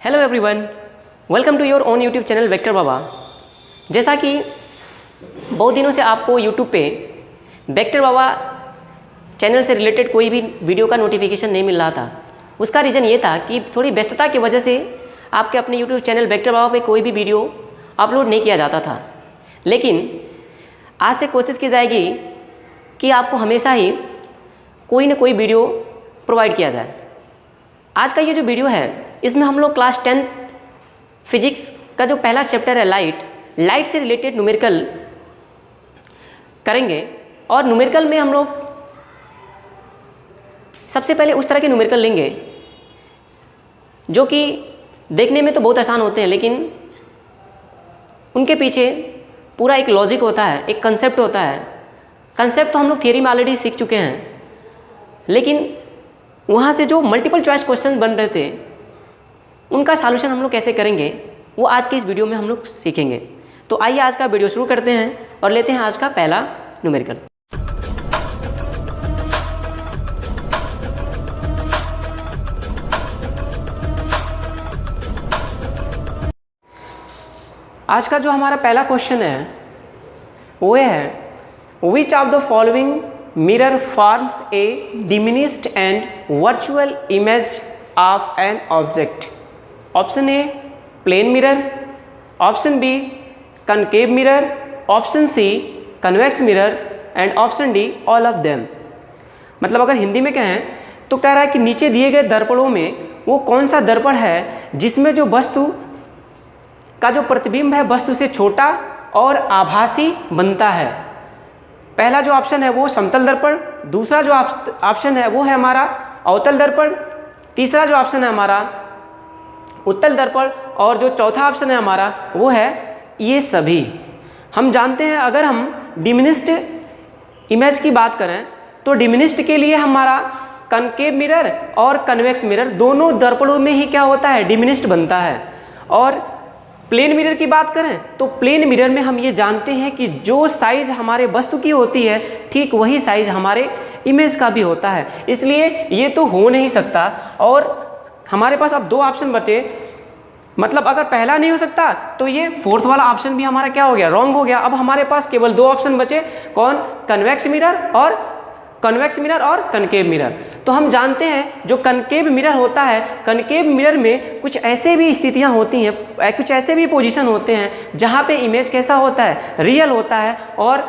Hello everyone, welcome to your own YouTube channel Vector Baba. जैसा कि बहुत दिनों से आपको यूट्यूब पे वेक्टर बाबा चैनल से रिलेटेड कोई भी वीडियो का नोटिफिकेशन नहीं मिल रहा था, उसका रीज़न ये था कि थोड़ी व्यस्तता की वजह से आपके अपने यूट्यूब चैनल वेक्टर बाबा पे कोई भी वीडियो अपलोड नहीं किया जाता था। लेकिन आज से कोशिश की जाएगी कि आपको हमेशा ही कोई ना कोई वीडियो प्रोवाइड किया जाए। आज का ये जो वीडियो है इसमें हम लोग क्लास 10 फिजिक्स का जो पहला चैप्टर है लाइट से रिलेटेड न्यूमेरिकल करेंगे। और न्यूमेरिकल में हम लोग सबसे पहले उस तरह के न्यूमेरिकल लेंगे जो कि देखने में तो बहुत आसान होते हैं, लेकिन उनके पीछे पूरा एक लॉजिक होता है, एक कंसेप्ट होता है। कंसेप्ट तो हम लोग थियरी में ऑलरेडी सीख चुके हैं, लेकिन वहाँ से जो मल्टीपल चॉइस क्वेश्चन बन रहे थे उनका सॉल्यूशन हम लोग कैसे करेंगे वो आज के इस वीडियो में हम लोग सीखेंगे। तो आइए आज का वीडियो शुरू करते हैं और लेते हैं आज का पहला न्यूमेरिकल। आज का जो हमारा पहला क्वेश्चन है वो है, which of the following mirror forms a diminished and virtual image of an object? Option A plane mirror, option B concave mirror, option C convex mirror and option D all of them। मतलब अगर हिंदी में कहें तो कह रहा है कि नीचे दिए गए दर्पणों में वो कौन सा दर्पण है जिसमें जो वस्तु का जो प्रतिबिंब है वस्तु से छोटा और आभासी बनता है। पहला जो ऑप्शन है वो समतल दर्पण, दूसरा जो ऑप्शन है वो है हमारा अवतल दर्पण, तीसरा जो ऑप्शन है हमारा उत्तल दर्पण और जो चौथा ऑप्शन है हमारा वो है ये सभी। हम जानते हैं अगर हम डिमिनिस्ड इमेज की बात करें तो डिमिनिस्ड के लिए हमारा कनकेव मिरर और कन्वेक्स मिरर दोनों दर्पणों में ही क्या होता है, डिमिनिस्ड बनता है। और प्लेन मिरर की बात करें तो प्लेन मिरर में हम ये जानते हैं कि जो साइज हमारे वस्तु की होती है ठीक वही साइज हमारे इमेज का भी होता है, इसलिए ये तो हो नहीं सकता। और हमारे पास अब दो ऑप्शन बचे, मतलब अगर पहला नहीं हो सकता तो ये फोर्थ वाला ऑप्शन भी हमारा क्या हो गया, रॉन्ग हो गया। अब हमारे पास केवल दो ऑप्शन बचे, कौन, कन्वेक्स मिरर और कनकेव मिरर। तो हम जानते हैं जो कनकेव मिरर होता है, कनकेव मिरर में कुछ ऐसे भी स्थितियां होती हैं, कुछ ऐसे भी पोजीशन होते हैं जहां पे इमेज कैसा होता है, रियल होता है। और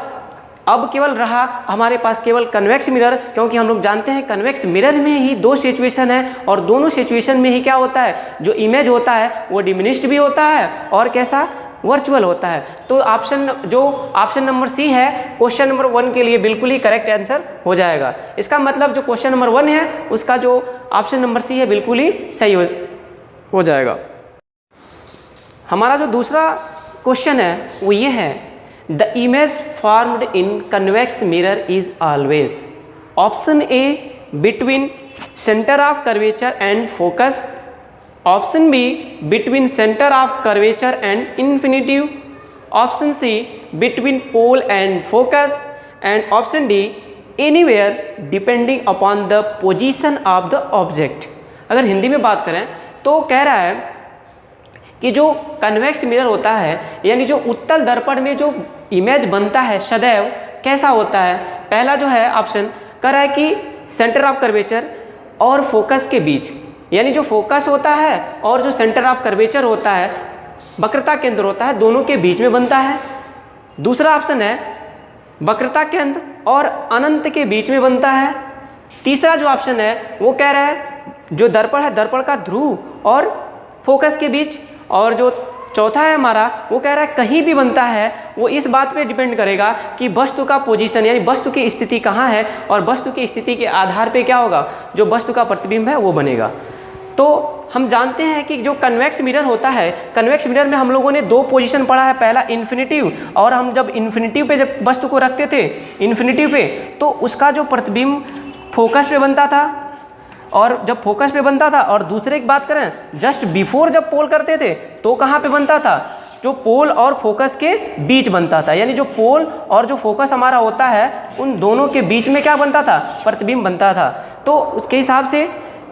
अब केवल रहा हमारे पास केवल कन्वेक्स मिरर, क्योंकि हम लोग जानते हैं कन्वेक्स मिरर में ही दो सिचुएशन है और दोनों सिचुएशन में ही क्या होता है, जो इमेज होता है वो डिमिनिश्ड भी होता है और कैसा, वर्चुअल होता है। तो ऑप्शन नंबर सी है क्वेश्चन नंबर 1 के लिए बिल्कुल ही करेक्ट आंसर हो जाएगा। इसका मतलब जो क्वेश्चन नंबर 1 है उसका जो ऑप्शन नंबर सी है बिल्कुल ही सही हो जाएगा। हमारा जो दूसरा क्वेश्चन है वो ये है, the image formed in convex mirror is always option A between centre of curvature and focus, option B between centre of curvature and infinitive, option C between pole and focus and option D anywhere depending upon the position of the object. अगर हिंदी में बात करें तो कह रहा है कि जो कन्वेक्स मिरर होता है यानी जो उत्तल दर्पण में जो इमेज बनता है सदैव कैसा होता है। पहला जो है ऑप्शन कह रहा है कि सेंटर ऑफ कर्वेचर और फोकस के बीच, यानी जो फोकस होता है और जो सेंटर ऑफ कर्वेचर होता है, वक्रता केंद्र होता है, दोनों के बीच में बनता है। दूसरा ऑप्शन है वक्रता केंद्र और अनंत के बीच में बनता है। तीसरा जो ऑप्शन है वो कह रहा है जो दर्पण है दर्पण का ध्रुव और फोकस के बीच। और जो चौथा है हमारा वो कह रहा है कहीं भी बनता है, वो इस बात पे डिपेंड करेगा कि वस्तु का पोजीशन यानी वस्तु की स्थिति कहाँ है और वस्तु की स्थिति के आधार पे क्या होगा, जो वस्तु का प्रतिबिंब है वो बनेगा। तो हम जानते हैं कि जो कन्वेक्स मिरर होता है, कन्वेक्स मिरर में हम लोगों ने दो पोजीशन पढ़ा है, पहला इन्फिनिटिव, और हम जब इन्फिनिटिव पे जब वस्तु को रखते थे इन्फिनिटिव पे तो उसका जो प्रतिबिंब फोकस पे बनता था, और जब फोकस पे बनता था और दूसरे की बात करें जस्ट बिफोर जब पोल करते थे तो कहाँ पे बनता था, जो पोल और फोकस के बीच बनता था। यानी जो पोल और जो फोकस हमारा होता है उन दोनों के बीच में क्या बनता था, प्रतिबिंब बनता था। तो उसके हिसाब से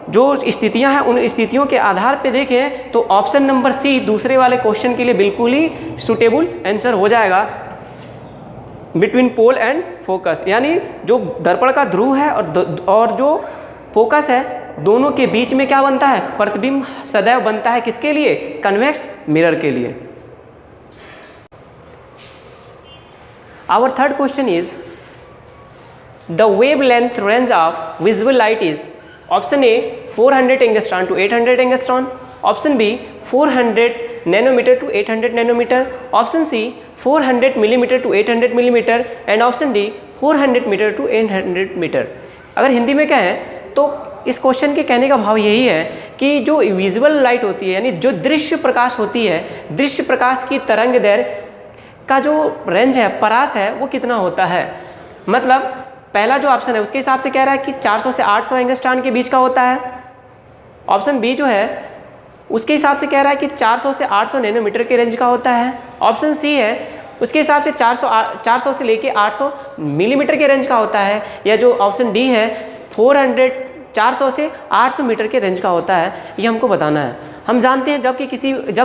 जो स्थितियां हैं उन स्थितियों के आधार पे देखें तो ऑप्शन नंबर सी दूसरे वाले क्वेश्चन के लिए बिल्कुल ही सुटेबल आंसर हो जाएगा, बिटवीन पोल एंड फोकस, यानी जो दर्पण का ध्रुव है और जो फोकस है दोनों के बीच में क्या बनता है, प्रतिबिंब सदैव बनता है, किसके लिए, कन्वेक्स मिरर के लिए। Our third question is the wavelength range of visible light is option A 400 angstrom to 800 angstrom, option B 400 nanometre to 800 nanometre, option C 400 millimetre to 800 millimetre and option D 400 metre to 800 metre. अगर हिंदी में क्या है तो इस question के कहने का भाव यही है कि जो विजुअल लाइट होती है यानी जो दृश्य प्रकाश होती है, दृश्य प्रकाश की तरंग दैर्घ्य का जो रेंज है, परास है, वो कितना होता है। मतलब पहला जो ऑप्शन है उसके हिसाब से कह रहा है कि 400 से 800 एंगस्ट्रॉन के बीच का होता है, ऑप्शन बी जो है उसके हिसाब से कह रहा है कि 400 से 800 नैनोमीटर के रेंज का होता है, ऑप्शन सी है उसके हिसाब से 400 से लेके 800 मिलीमीटर के रेंज का होता है, या जो ऑप्शन डी है 400 से 800 मीटर के रेंज का होता है। ये हमको बताना है। हम जानते हैं जब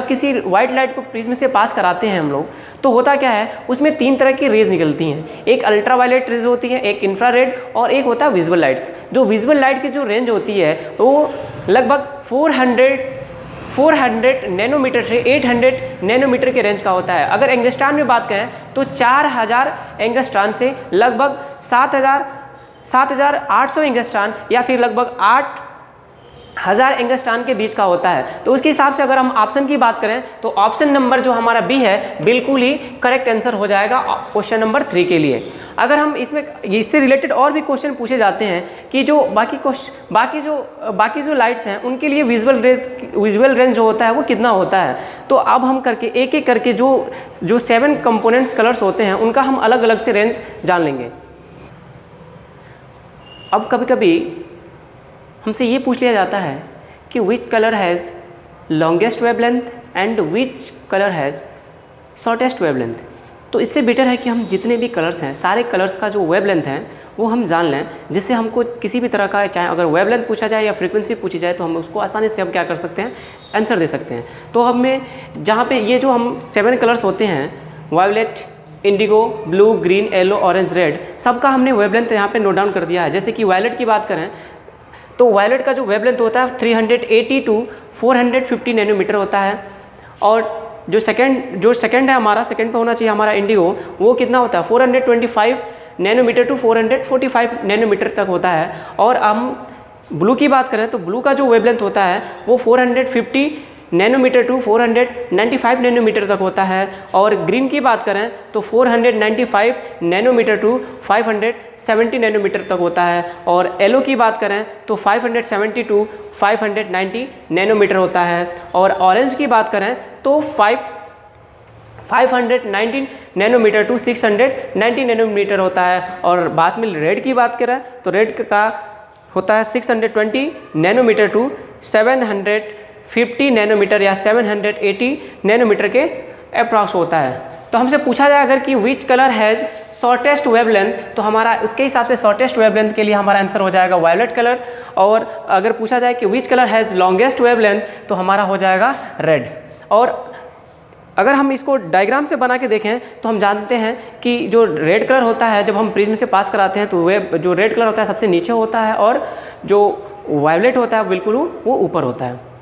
किसी वाइट लाइट को प्रिज्म से पास कराते हैं हम लोग, तो होता क्या है उसमें तीन तरह की रेज निकलती हैं, एक अल्ट्रावायलेट रेज होती है, एक इंफ्रारेड और एक होता है विजुअल लाइट्स। जो विजुअल लाइट की जो रेंज होती है वो लगभग 400 नैनोमीटर से 800 नैनोमीटर के रेंज का होता है। अगर एंगस्ट्रॉन में बात करें तो 4000 एंगस्ट्रॉन से लगभग 7800 एंगस्ट्रॉन या फिर लगभग 8000 एंगस्ट्रॉन के बीच का होता है। तो उसके हिसाब से अगर हम ऑप्शन की बात करें तो ऑप्शन नंबर जो हमारा बी है बिल्कुल ही करेक्ट आंसर हो जाएगा क्वेश्चन नंबर 3 के लिए। अगर हम इससे रिलेटेड और भी क्वेश्चन पूछे जाते हैं कि जो बाकी जो लाइट्स हैं उनके लिए विजुअल रेंज जो होता है वो कितना होता है, तो अब हम करके एक एक करके जो 7 कंपोनेंट्स कलर्स होते हैं उनका हम अलग अलग से रेंज जान लेंगे। अब कभी कभी हमसे ये पूछ लिया जाता है कि which colour has longest wavelength and which colour has shortest wavelength. तो इससे बेटर है कि हम जितने भी कलर्स हैं सारे कलर्स का जो वेवलेंथ है वो हम जान लें, जिससे हमको किसी भी तरह का चाहे अगर वेवलेंथ पूछा जाए या फ्रीक्वेंसी पूछी जाए तो हम उसको आसानी से हम क्या कर सकते हैं, आंसर दे सकते हैं। तो हमें जहाँ पे ये जो हम 7 कलर्स होते हैं violet, indigo, blue, green, yellow, orange, red, सबका हमने वेवलेंथ यहाँ पे नोट डाउन कर दिया है। जैसे कि वायलेट की बात करें तो वायलेट का जो वेवलेंथ होता है 380 टू 450 नैनोमीटर होता है, और जो सेकंड है हमारा, सेकंड पे होना चाहिए हमारा इंडिगो, वो कितना होता है 425 नैनोमीटर टू 445 नैनोमीटर तक होता है। और हम ब्लू की बात करें तो ब्लू का जो वेवलेंथ होता है वो 450 नैनोमीटर टू 495 नैनोमीटर तक होता है। और ग्रीन की बात करें तो 495 नैनोमीटर टू 570 नैनोमीटर तक होता है। और येलो की बात करें तो 570 टू 590 नैनोमीटर होता है। और ऑरेंज की बात करें तो 590 नैनोमीटर टू 690 नैनोमीटर होता है। और बाद में रेड की बात करें तो रेड का होता है 620 नैनोमीटर टू 750 नैनोमीटर या 780 नैनोमीटर के अप्रॉक्स होता है। तो हमसे पूछा जाए अगर कि which colour has shortest wavelength, तो हमारा उसके हिसाब से शॉर्टेस्ट वेवलेंथ के लिए हमारा आंसर हो जाएगा वायलेट कलर। और अगर पूछा जाए कि which colour has longest wavelength तो हमारा हो जाएगा रेड। और अगर हम इसको डायग्राम से बना के देखें तो हम जानते हैं कि जो रेड कलर होता है जब हम प्रिज्म से पास कराते हैं तो जो रेड कलर होता है सबसे नीचे होता है और जो वायलेट होता है बिल्कुल वो ऊपर होता है।